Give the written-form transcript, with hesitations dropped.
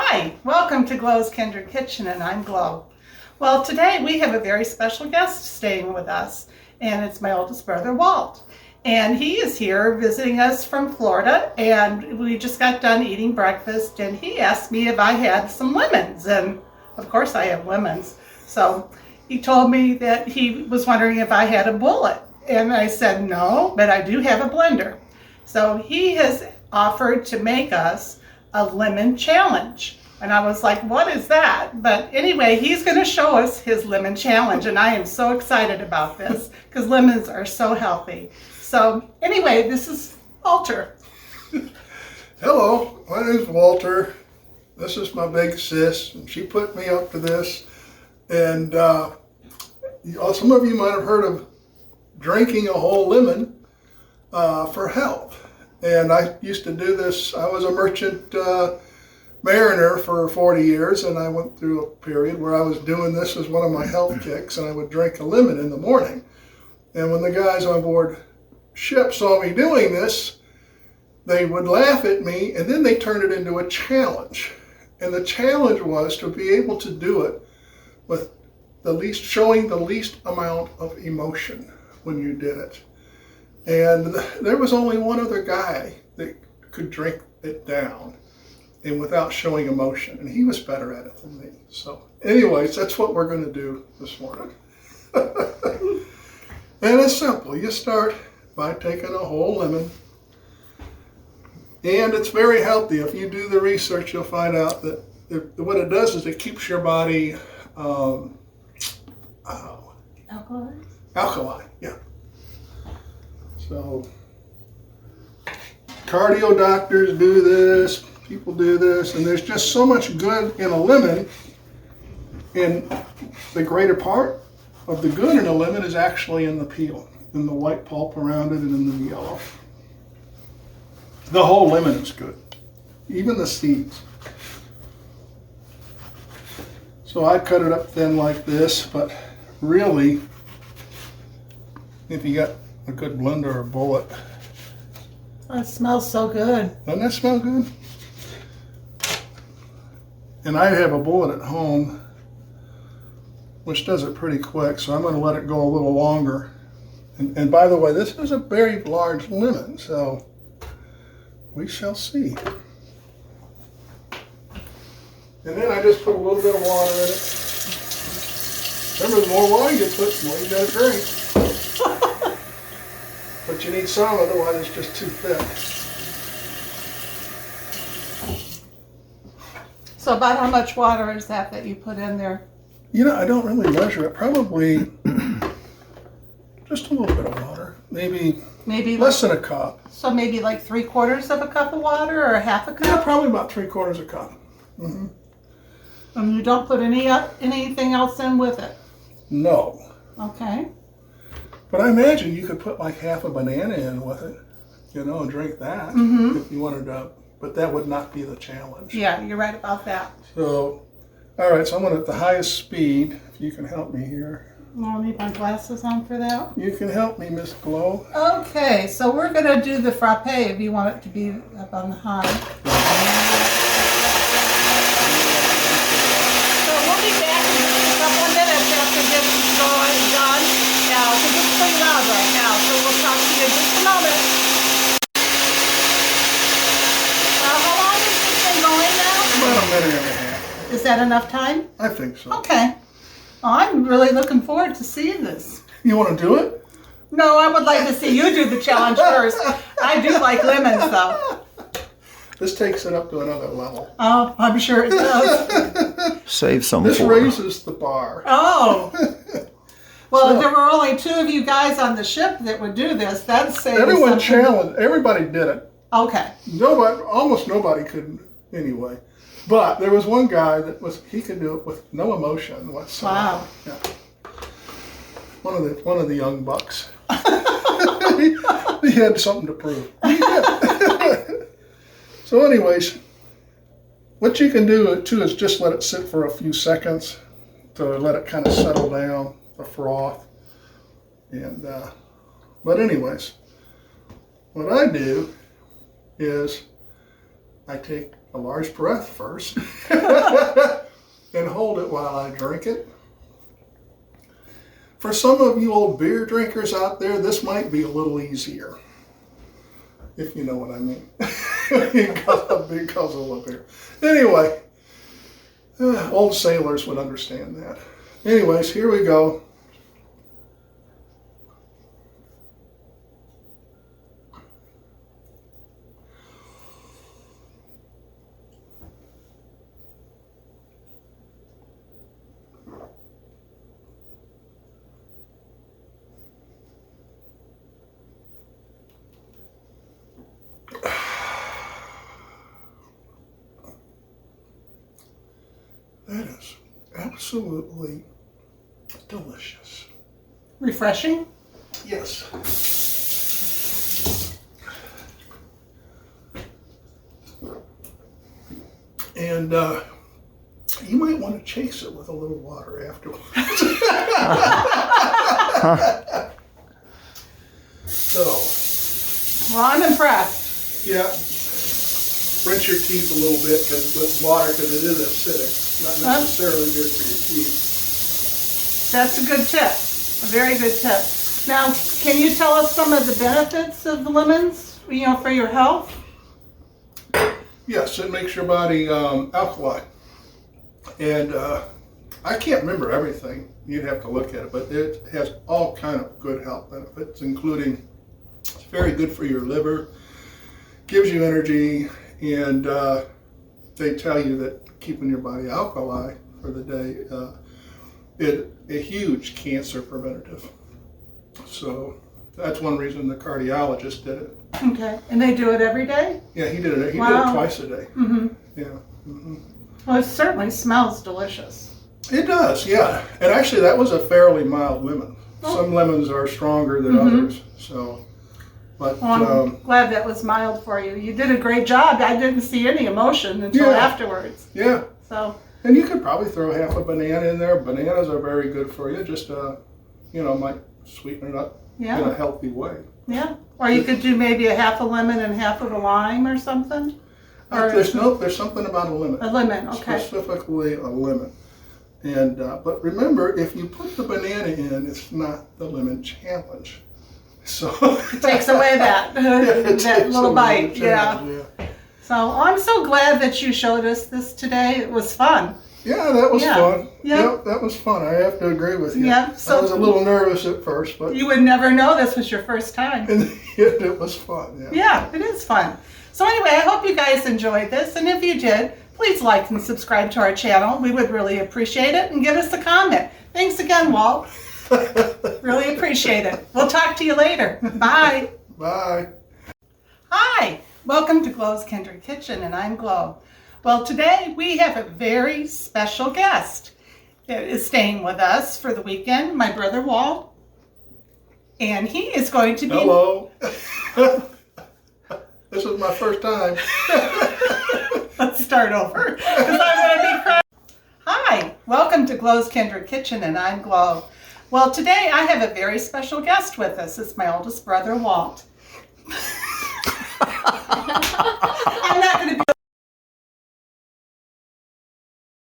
Hi, welcome to Glow's Kindred Kitchen, and I'm Glow. Well, today we have a very special guest staying with us, and it's my oldest brother, Walt. And he is here visiting us from Florida, and we just got done eating breakfast, and he asked me if I had some lemons, and of course I have lemons. So he told me that he was wondering if I had a bullet, and I said no, but I do have a blender. So he has offered to make us a lemon challenge. And I was like, what is that? But anyway, he's going to show us his lemon challenge, and I am so excited about this because lemons are so healthy. So anyway, this is Walter. Hello, my name's Walter. This is my big sis, and she put me up to this. And some of you might have heard of drinking a whole lemon for health. And I used to do this. I was a merchant mariner for 40 years, and I went through a period where I was doing this as one of my health kicks, and I would drink a lemon in the morning. And when the guys on board ship saw me doing this, they would laugh at me, and then they turned it into a challenge. And the challenge was to be able to do it with showing the least amount of emotion when you did it. And there was only one other guy that could drink it down and without showing emotion, and he was better at it than me. So anyways, that's what we're going to do this morning. And it's simple. You start by taking a whole lemon, and it's very healthy. If you do the research, you'll find out that what it does is it keeps your body alkaline, yeah. So cardio doctors do this, people do this, and there's just so much good in a lemon. And the greater part of the good in a lemon is actually in the peel, in the white pulp around it and in the yellow. The whole lemon is good, even the seeds. So I cut it up thin like this, but really, if you got a good blender or bullet. Oh, it smells so good. Doesn't that smell good? And I have a bullet at home, which does it pretty quick, so I'm going to let it go a little longer. And by the way, this is a very large lemon, so we shall see. And then I just put a little bit of water in it. Remember, the more water you put, the more you got to drink. But you need some, otherwise it's just too thick. So about how much water is that you put in there? You know, I don't really measure it. Probably just a little bit of water. Maybe less than a cup. So maybe like 3/4 of a cup of water or a half a cup? Yeah, probably about 3/4 a cup. Mm-hmm. And you don't put anything else in with it? No. Okay. But I imagine you could put like half a banana in with it, and drink that if you wanted to. But that would not be the challenge. Yeah, you're right about that. So, all right, so I'm going at the highest speed. If you can help me here. I'll need my glasses on for that. You can help me, Miss Glow. Okay, so we're going to do the frappe if you want it to be up on the high. So we'll be back in just a couple of minutes after this is done. Now, because it's pretty loud right now, so we'll talk to you in just a moment. How long has this been going now? About a minute and a half. Is that enough time? I think so. Okay. Well, I'm really looking forward to seeing this. You want to do it? No, I would like to see you do the challenge first. I do like lemons, though. This takes it up to another level. Oh, I'm sure it does. Save some This for raises the bar. Oh. Well, if there were only 2 of you guys on the ship that would do this, that'd save Everyone something. challenged. Everybody did it. Okay. Almost nobody could anyway. But there was one guy he could do it with no emotion whatsoever. Wow. Yeah. One of the young bucks. He had something to prove. So anyways, what you can do too is just let it sit for a few seconds to let it kind of settle down, the froth. And but anyways, what I do is I take a large breath first and hold it while I drink it. For some of you old beer drinkers out there, this might be a little easier, if you know what I mean, because of the beer. Anyway, old sailors would understand that. Anyways, here we go. That is absolutely delicious. Refreshing? Yes. And you might want to chase it with a little water afterwards. So. Well, I'm impressed. Yeah. Rinse your teeth a little bit with water because it is acidic. Not necessarily good for your teeth. That's a good tip. A very good tip. Now, can you tell us some of the benefits of the lemons, for your health? Yes, it makes your body alkaline. And I can't remember everything. You'd have to look at it, but it has all kind of good health benefits, including it's very good for your liver, gives you energy, and they tell you that keeping your body alkaline for the day is a huge cancer preventative. So that's one reason the cardiologist did it. Okay, and they do it every day? Yeah, he did it. He Wow. did it twice a day. Mm-hmm. Yeah. Mm-hmm. Well, it certainly smells delicious. It does, yeah. And actually, that was a fairly mild lemon. Oh. Some lemons are stronger than Mm-hmm. others. So, but Well, I'm glad that was mild for you. You did a great job. I didn't see any emotion until Yeah. afterwards. yeah. So, And you could probably throw half a banana in there. Bananas are very good for you. Just might sweeten it up in yeah, a healthy way. yeah. Or you could do maybe a half a lemon and half of a lime or something. Or There's something about a lemon. a lemon, okay. Specifically a lemon. And but remember, if you put the banana in, it's not the lemon challenge. So It takes away that it that takes little away bite, the yeah. challenge, yeah. So I'm so glad that you showed us this today. It was fun. Yeah, that was Yeah. fun. Yeah. Yep, that was fun. I have to agree with you. Yeah, so- I was a little nervous at first, but You would never know this was your first time. in the end, it was fun. Yeah. Yeah, it is fun. So anyway, I hope you guys enjoyed this, and if you did, please like and subscribe to our channel. We would really appreciate it, and give us a comment. Thanks again, Walt. Really appreciate it. We'll talk to you later. Bye. Bye. Hi, welcome to Glow's Kindred Kitchen, and I'm Glow. Well, today we have a very special guest that is staying with us for the weekend, my brother Walt, and he is going to be... Hello. This is my first time. Let's start over, because I'm going to be crying. Hi, welcome to Glow's Kindred Kitchen, and I'm Glow. Well, today I have a very special guest with us. It's my oldest brother, Walt.